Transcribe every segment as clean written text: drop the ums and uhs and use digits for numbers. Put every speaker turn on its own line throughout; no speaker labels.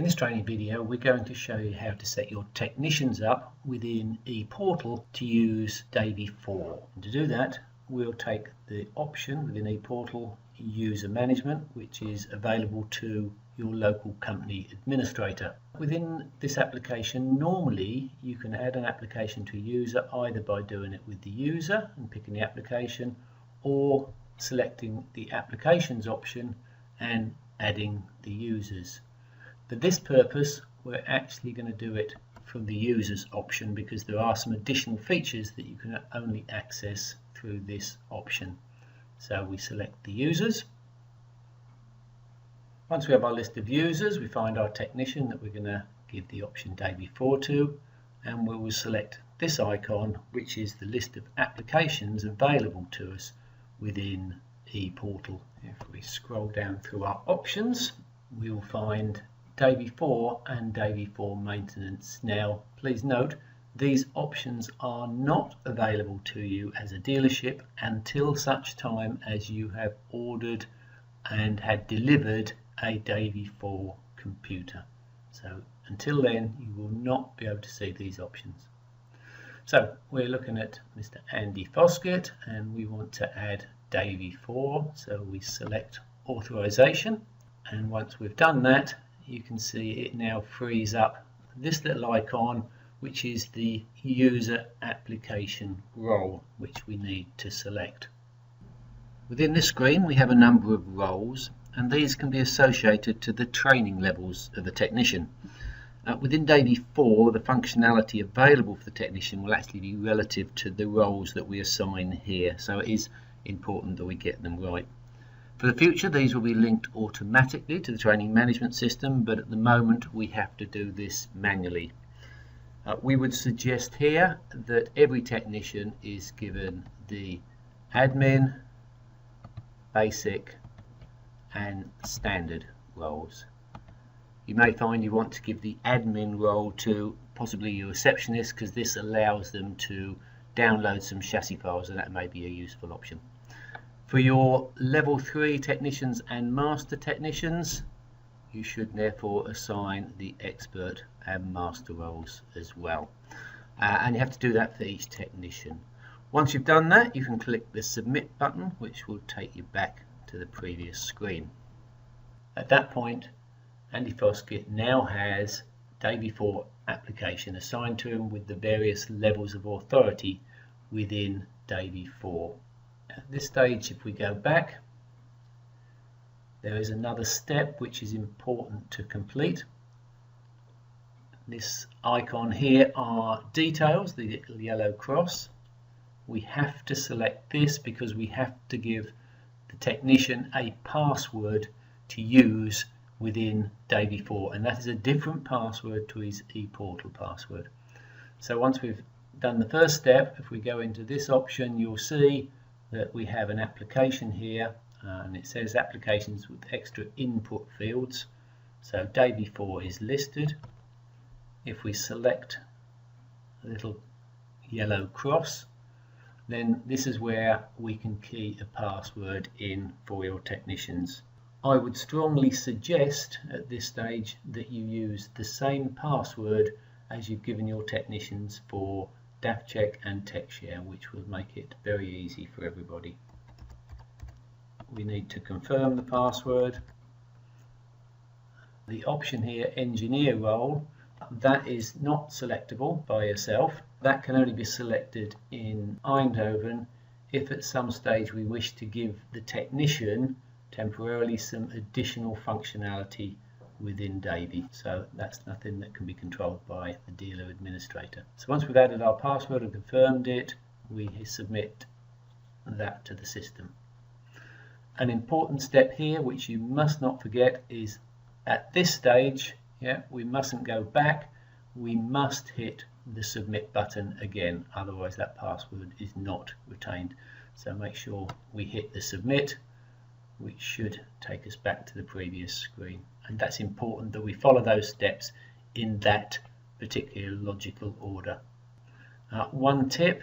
In this training video, we're going to show you how to set your technicians up within ePortal to use DAVIE4. And to do that, we'll take the option within ePortal User Management, which is available to your local company administrator. Within this application, normally you can add an application to a user either by doing it with the user and picking the application, or selecting the applications option and adding the users. For this purpose, we're actually going to do it from the users option because there are some additional features that you can only access through this option. So we select the users. Once we have our list of users, we find our technician that we're going to give the option DAVIE4 to, and we will select this icon, which is the list of applications available to us within ePortal. If we scroll down through our options, we will find DAVIE4 and DAVIE4 maintenance. Now, please note, these options are not available to you as a dealership until such time as you have ordered and had delivered a DAVIE4 computer. So until then, you will not be able to see these options. So we're looking at Mr. Andy Foskett, and we want to add DAVIE4. So we select authorization, and once we've done that, you can see it now frees up this little icon, which is the user application role, which we need to select. Within this screen, we have a number of roles, and these can be associated to the training levels of the technician. Within DAVIE4, the functionality available for the technician will actually be relative to the roles that we assign here, so it is important that we get them right. For the future, these will be linked automatically to the training management system, but at the moment we have to do this manually. We would suggest here that every technician is given the admin, basic and standard roles. You may find you want to give the admin role to possibly your receptionist, because this allows them to download some chassis files, and that may be a useful option. For your level 3 technicians and master technicians, you should therefore assign the expert and master roles as well. And you have to do that for each technician. Once you've done that, you can click the submit button, which will take you back to the previous screen. At that point, Andy Foskett now has DAVIE4 application assigned to him with the various levels of authority within DAVIE4. At this stage, if we go back, there is another step which is important to complete. This icon here are details, the little yellow cross. We have to select this because we have to give the technician a password to use within DAVIE4, and that is a different password to his ePortal password. So once we've done the first step, if we go into this option, you'll see that we have an application here, and it says applications with extra input fields. So DAVIE4 is listed. If we select a little yellow cross, then this is where we can key a password in for your technicians. I would strongly suggest at this stage that you use the same password as you've given your technicians for DAVCheck and TechShare, which will make it very easy for everybody. We need to confirm the password. The option here, engineer role, that is not selectable by yourself. That can only be selected in Eindhoven if at some stage we wish to give the technician temporarily some additional functionality within DAVIE. So that's nothing that can be controlled by the dealer administrator. So once we've added our password and confirmed it, we submit that to the system. An important step here, which you must not forget, is at this stage, we mustn't go back. We must hit the submit button again, otherwise that password is not retained. So make sure we hit the submit, which should take us back to the previous screen. And that's important that we follow those steps in that particular logical order. One tip,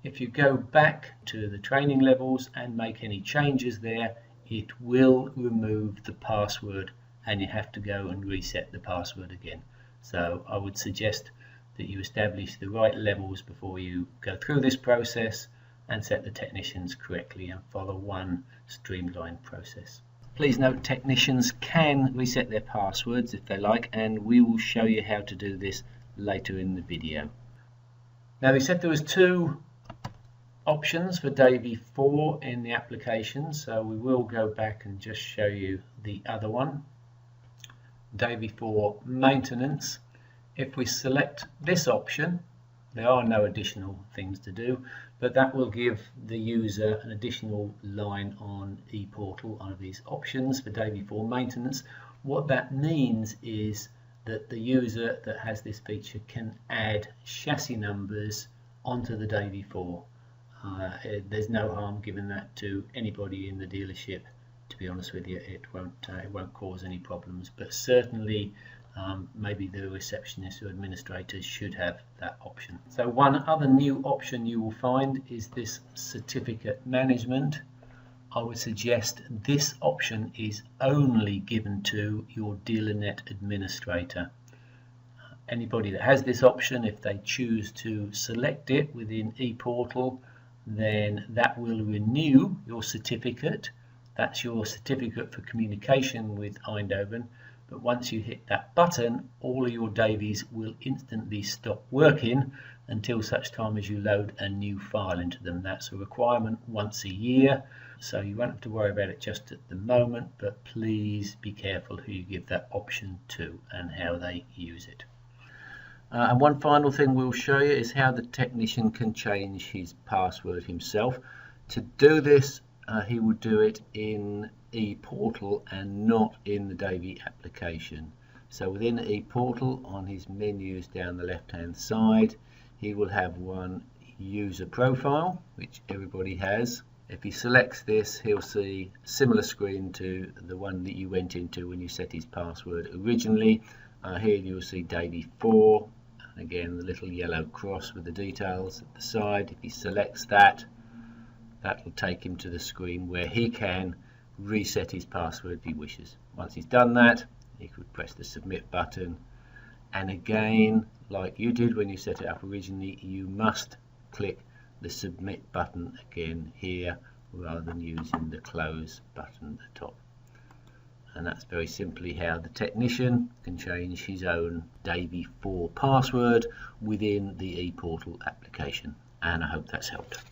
if you go back to the training levels and make any changes there, it will remove the password and you have to go and reset the password again. So I would suggest that you establish the right levels before you go through this process and set the technicians correctly and follow one streamlined process. Please note, technicians can reset their passwords if they like, and we will show you how to do this later in the video. Now, we said there was two options for DAVIE4 in the application, so we will go back and just show you the other one. DAVIE4 maintenance. If we select this option, there are no additional things to do, but that will give the user an additional line on ePortal under these options for DAVIE4 maintenance. What that means is that the user that has this feature can add chassis numbers onto the DAVIE4. There's no harm giving that to anybody in the dealership. To be honest with you, it won't cause any problems, but certainly maybe the receptionists or administrators should have that option. So one other new option you will find is this certificate management. I would suggest this option is only given to your DealerNet administrator. Anybody that has this option, if they choose to select it within ePortal, then that will renew your certificate. That's your certificate for communication with Eindhoven. But once you hit that button, all of your DAVIEs will instantly stop working until such time as you load a new file into them. That's a requirement once a year, so you won't have to worry about it just at the moment, but please be careful who you give that option to and how they use it. And one final thing we'll show you is how the technician can change his password himself. To do this, he would do it in ePortal and not in the DAVIE application. So within ePortal, on his menus down the left hand side, he will have one user profile, which everybody has. If he selects this, he'll see a similar screen to the one that you went into when you set his password originally. Here you'll see DAVIE4, and again the little yellow cross with the details at the side. If he selects that, that will take him to the screen where he can reset his password if he wishes. Once he's done that, he could press the submit button, and again, like you did when you set it up originally, you must click the submit button again here rather than using the close button at the top. And that's very simply how the technician can change his own DAVIE4 password within the ePortal application. And I hope that's helped.